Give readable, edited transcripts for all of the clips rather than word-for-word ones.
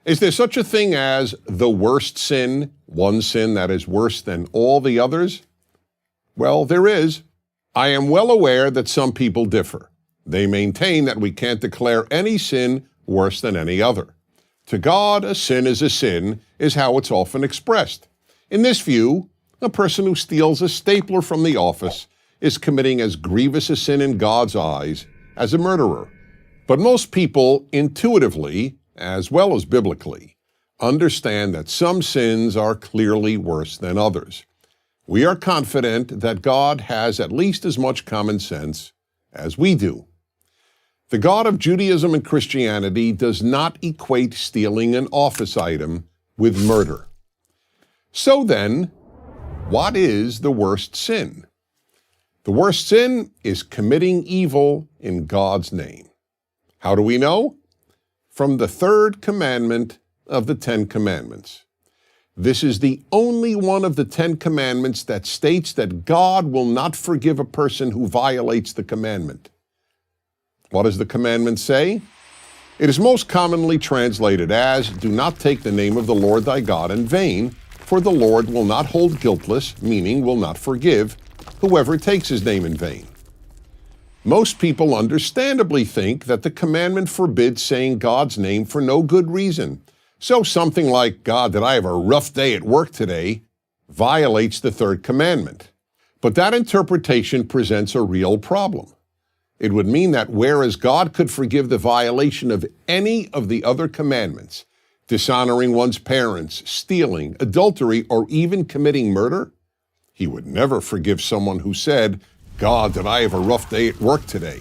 Is there such a thing as the worst sin, one sin that is worse than all the others? Well, there is. I am well aware that some people differ. They maintain that we can't declare any sin worse than any other. To God, a sin is how it's often expressed. In this view, a person who steals a stapler from the office is committing as grievous a sin in God's eyes as a murderer. But most people intuitively, as well as biblically, understand that some sins are clearly worse than others. We are confident that God has at least as much common sense as we do. The God of Judaism and Christianity does not equate stealing an office item with murder. So then, what is the worst sin? The worst sin is committing evil in God's name. How do we know? From the third commandment of the Ten Commandments. This is the only one of the Ten Commandments that states that God will not forgive a person who violates the commandment. What does the commandment say? It is most commonly translated as, "Do not take the name of the Lord thy God in vain, for the Lord will not hold guiltless," meaning will not forgive, "whoever takes his name in vain." Most people understandably think that the commandment forbids saying God's name for no good reason. So something like, "God, did I have a rough day at work today," violates the third commandment. But that interpretation presents a real problem. It would mean that whereas God could forgive the violation of any of the other commandments, dishonoring one's parents, stealing, adultery, or even committing murder, he would never forgive someone who said, "God, did I have a rough day at work today?"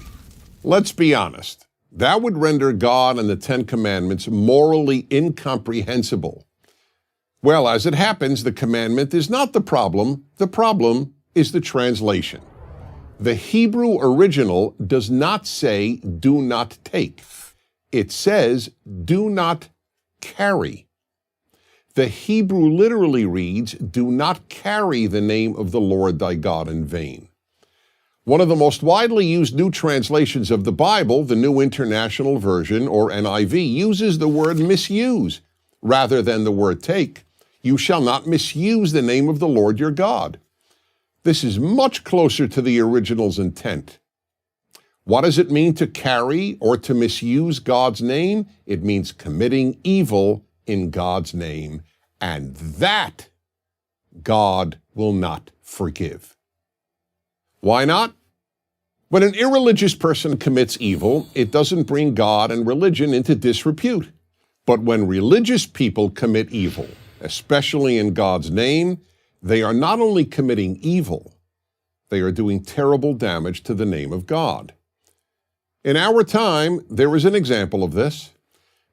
Let's be honest. That would render God and the Ten Commandments morally incomprehensible. Well, as it happens, the commandment is not the problem. The problem is the translation. The Hebrew original does not say, "do not take." It says, "do not carry." The Hebrew literally reads, "Do not carry the name of the Lord thy God in vain." One of the most widely used new translations of the Bible, the New International Version, or NIV, uses the word misuse rather than the word take. "You shall not misuse the name of the Lord your God." This is much closer to the original's intent. What does it mean to carry or to misuse God's name? It means committing evil in God's name, and that God will not forgive. Why not? When an irreligious person commits evil, it doesn't bring God and religion into disrepute. But when religious people commit evil, especially in God's name, they are not only committing evil, they are doing terrible damage to the name of God. In our time, there is an example of this.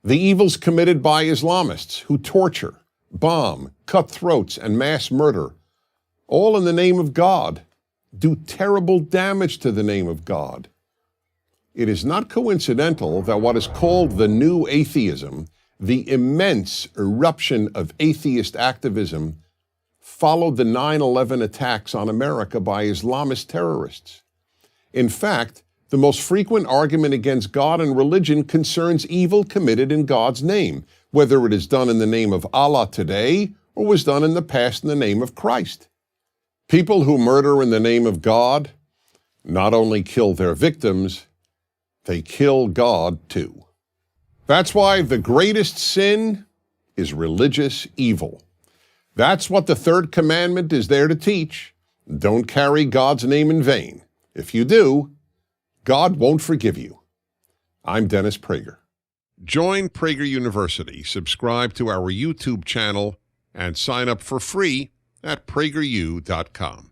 The evils committed by Islamists who torture, bomb, cut throats, and mass murder, all in the name of God, do terrible damage to the name of God. It is not coincidental that what is called the new atheism, the immense eruption of atheist activism, followed the 9/11 attacks on America by Islamist terrorists. In fact, the most frequent argument against God and religion concerns evil committed in God's name, whether it is done in the name of Allah today or was done in the past in the name of Christ. People who murder in the name of God not only kill their victims, they kill God too. That's why the greatest sin is religious evil. That's what the third commandment is there to teach. Don't carry God's name in vain. If you do, God won't forgive you. I'm Dennis Pragger. Join Prager University, subscribe to our YouTube channel, and sign up for free at PragerU.com.